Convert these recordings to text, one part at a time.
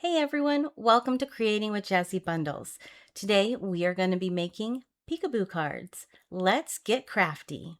Hey everyone, welcome to Creating with Jazzy Bundles. Today we are going to be making peekaboo cards. Let's get crafty.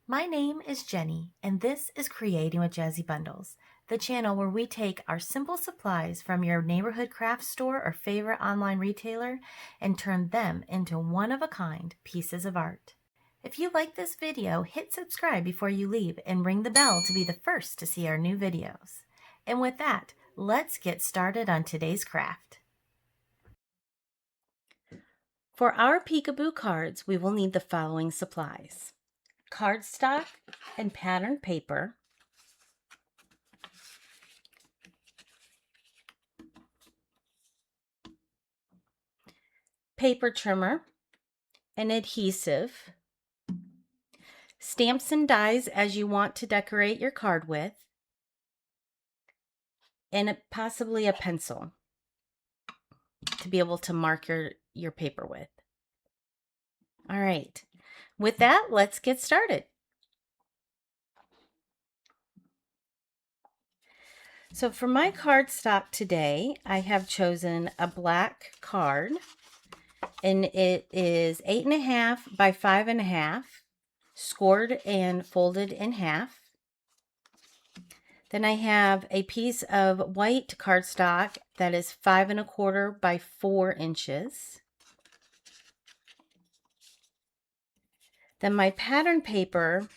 My name is Jenny, and this is Creating with Jazzy Bundles, the channel where we take our simple supplies from your neighborhood craft store or favorite online retailer and turn them into one-of-a-kind pieces of art. If you like this video, hit subscribe before you leave and ring the bell to be the first to see our new videos. And with that, let's get started on today's craft. For our peekaboo cards, we will need the following supplies: cardstock and patterned paper, paper trimmer, an adhesive, stamps and dies as you want to decorate your card with, and possibly a pencil to be able to mark your paper with. All right, with that, let's get started. So for my cardstock today, I have chosen a black card, and it is 8.5 by 5.5, scored and folded in half. Then I have a piece of white cardstock that is 5.25 by 4 inches. Then my pattern paper,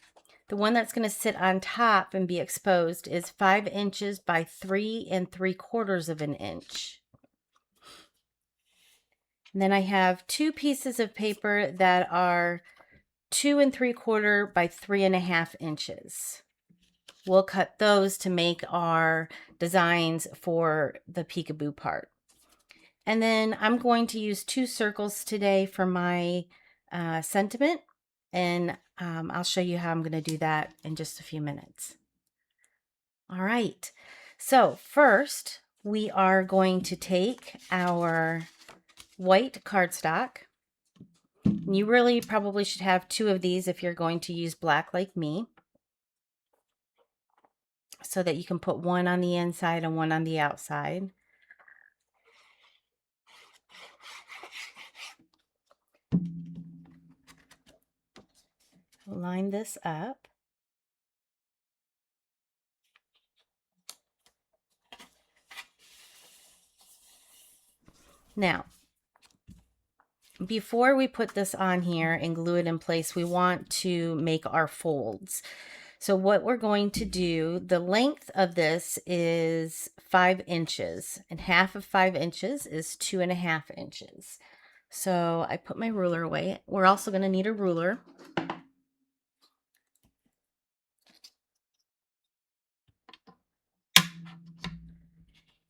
the one that's going to sit on top and be exposed, is 5 inches by 3.75 of an inch. And then I have two pieces of paper that are 2.75 by 3.5 inches. We'll cut those to make our designs for the peekaboo part. And then I'm going to use 2 circles today for my sentiment, and I'll show you how I'm going to do that in just a few minutes. All right, so first we are going to take our white cardstock. You really probably should have 2 of these if you're going to use black like me, so that you can put one on the inside and one on the outside. Line this up. Now, before we put this on here and glue it in place, we want to make our folds. So what we're going to do, the length of this is 5 inches, and half of 5 inches is 2.5 inches. So I put my ruler away. We're also going to need a ruler.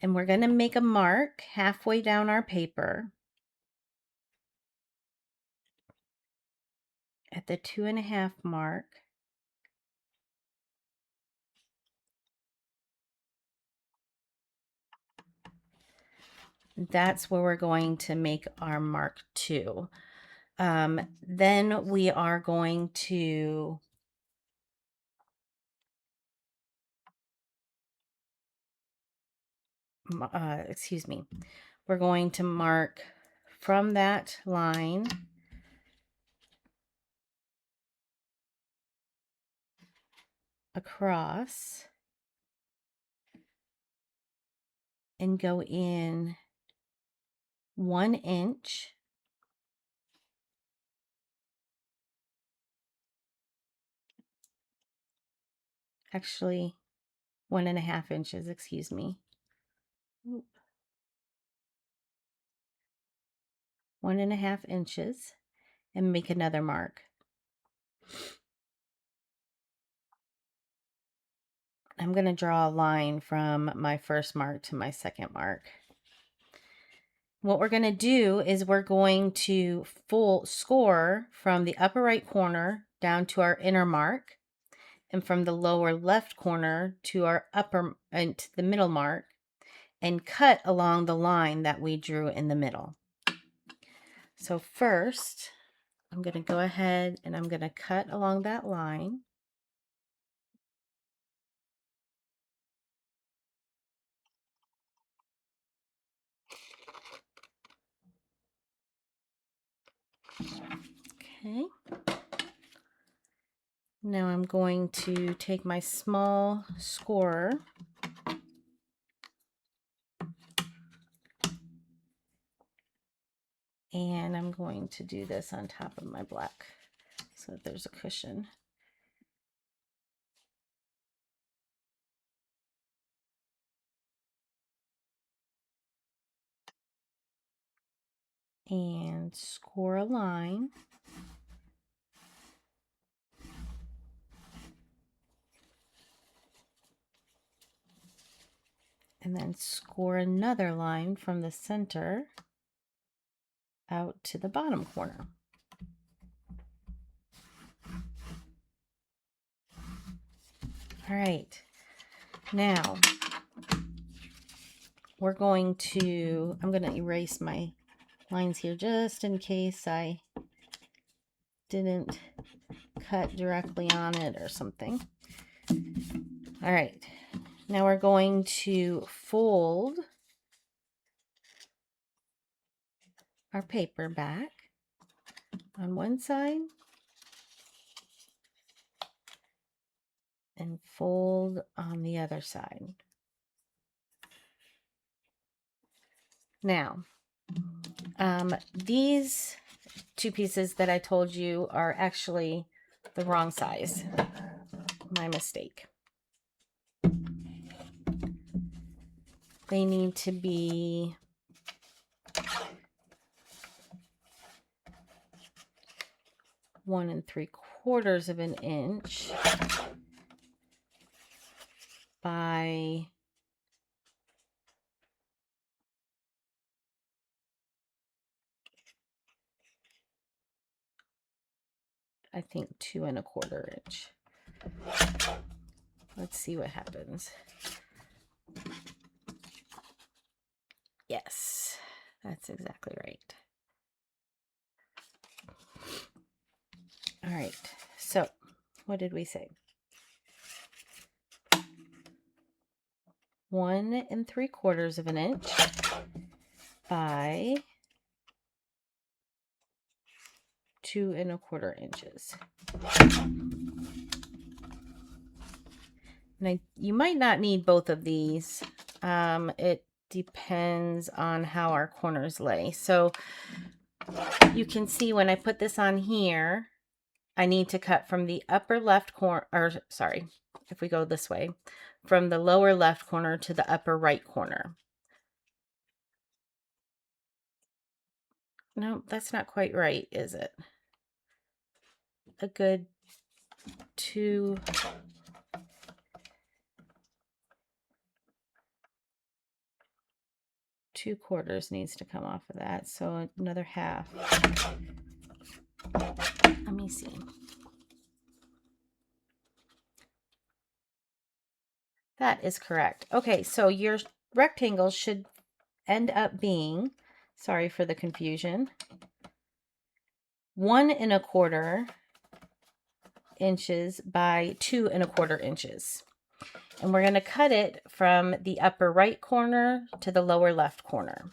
And we're going to make a mark halfway down our paper at the 2.5 mark. That's where we're going to make our mark 2. Then we are going to we're going to mark from that line across and go in 1 inch. Actually, 1.5 inches, excuse me. 1.5 inches, and make another mark. I'm going to draw a line from my first mark to my second mark. What we're going to do is we're going to full score from the upper right corner down to our inner mark, and from the lower left corner to our upper and to the middle mark, and cut along the line that we drew in the middle. So first, I'm going to go ahead and I'm going to cut along that line. Okay. Now I'm going to take my small scorer and I'm going to do this on top of my black so that there's a cushion. And score a line. And then score another line from the center out to the bottom corner. All right, now I'm going to erase my lines here just in case I didn't cut directly on it or something. All right, now we're going to fold our paper back on one side and fold on the other side. Now, these two pieces that I told you are actually the wrong size. My mistake. They need to be one and 3/4 of an inch by I think 2 1/4 inch. Let's see what happens. Yes, that's exactly right. All right, so what did we say? 1 3/4 of an inch by 2 1/4 inches. Now, you might not need both of these. It depends on how our corners lay. So you can see when I put this on here, I need to cut from the upper left corner, or sorry, if we go this way, from the lower left corner to the upper right corner. No, that's not quite right, is it? A good 2 2/4 needs to come off of that, so another half. Let me see. That is correct. Okay, so your rectangle should end up being, sorry for the confusion, 1 1/4 inches by 2 1/4 inches. And we're going to cut it from the upper right corner to the lower left corner.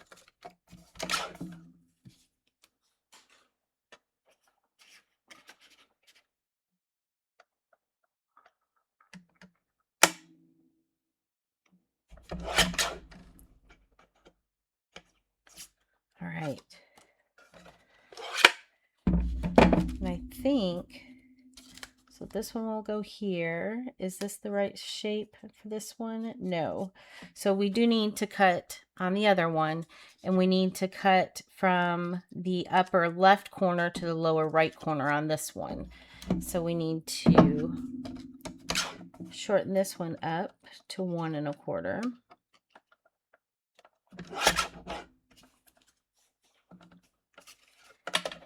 All right. And I think, so this one will go here. Is this the right shape for this one? No. So we do need to cut on the other one, and we need to cut from the upper left corner to the lower right corner on this one. So we need to shorten this one up to 1 1/4.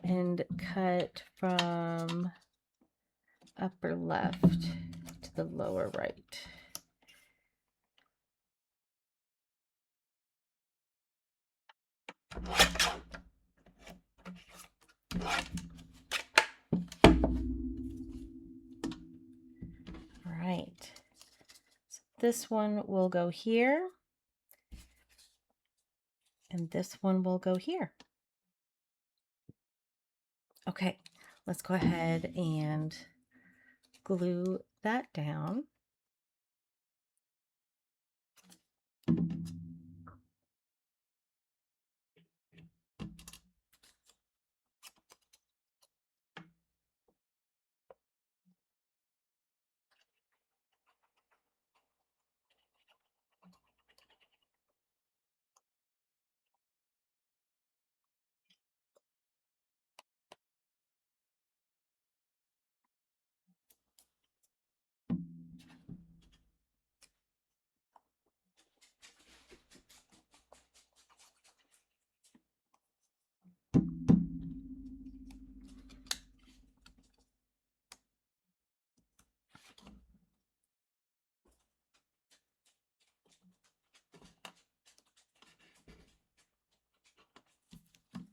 And cut from upper left to the lower right. All right. So this one will go here. And this one will go here. Okay, let's go ahead and glue that down.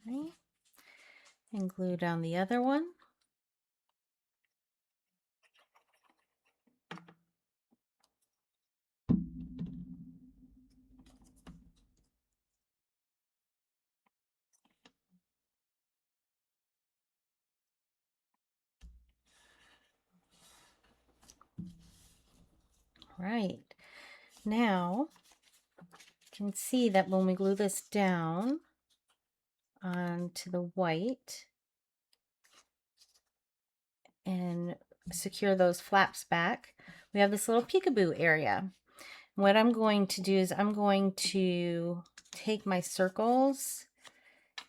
Okay. And glue down the other one. Right. Now, you can see that when we glue this down onto the white and secure those flaps back, we have this little peekaboo area. What I'm going to do is I'm going to take my circles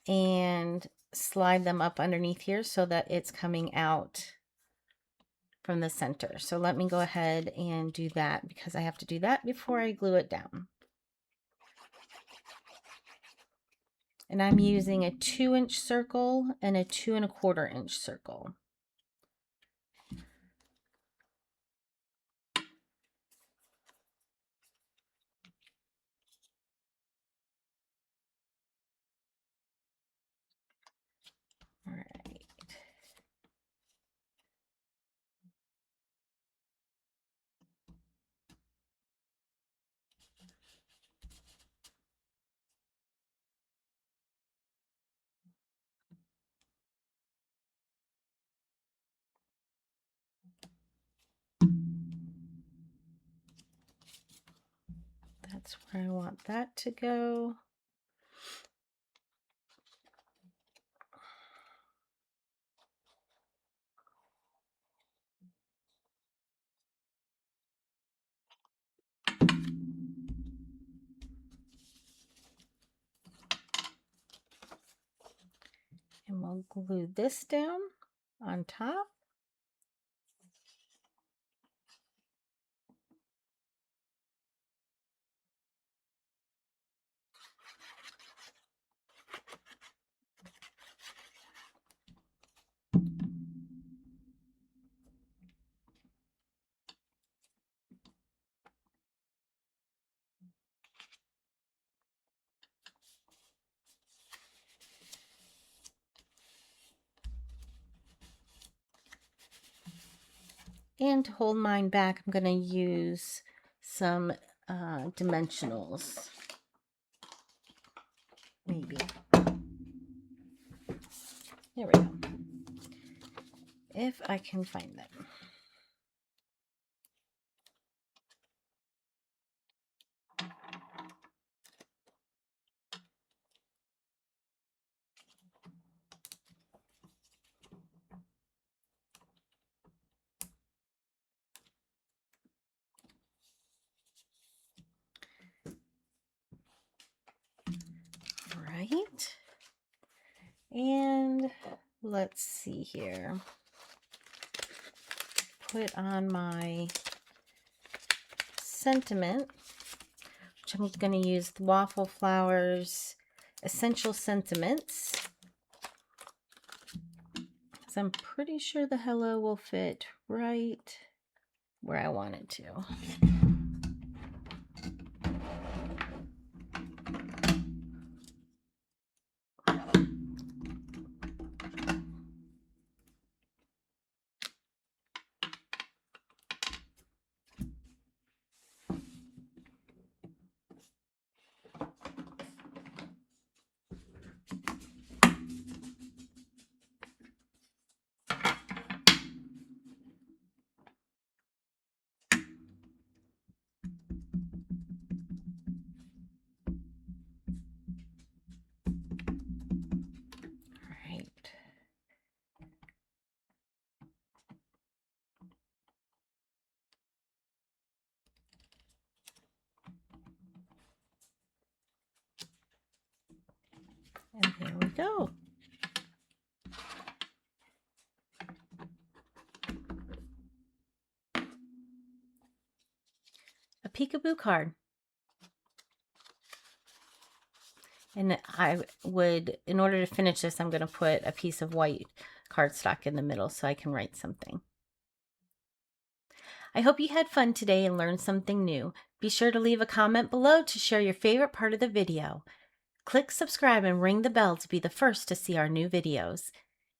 and slide them up underneath here so that it's coming out from the center. So let me go ahead and do that because I have to do that before I glue it down. And I'm using a 2-inch circle and a 2 1/4-inch circle. All right. That's where I want that to go. And we'll glue this down on top. And to hold mine back, I'm going to use some dimensionals. Maybe. There we go. If I can find them. Right. And let's see here. Put on my sentiment, which I'm going to use the Waffle Flowers Essential Sentiments. So I'm pretty sure the hello will fit right where I want it to. go. A peekaboo card. And in order to finish this, I'm going to put a piece of white cardstock in the middle so I can write something. I hope you had fun today and learned something new. Be sure to leave a comment below to share your favorite part of the video. Click subscribe and ring the bell to be the first to see our new videos.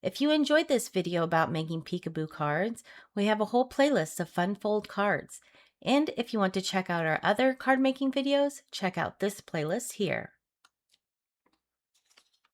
If you enjoyed this video about making peekaboo cards, we have a whole playlist of fun fold cards. And if you want to check out our other card making videos, check out this playlist here.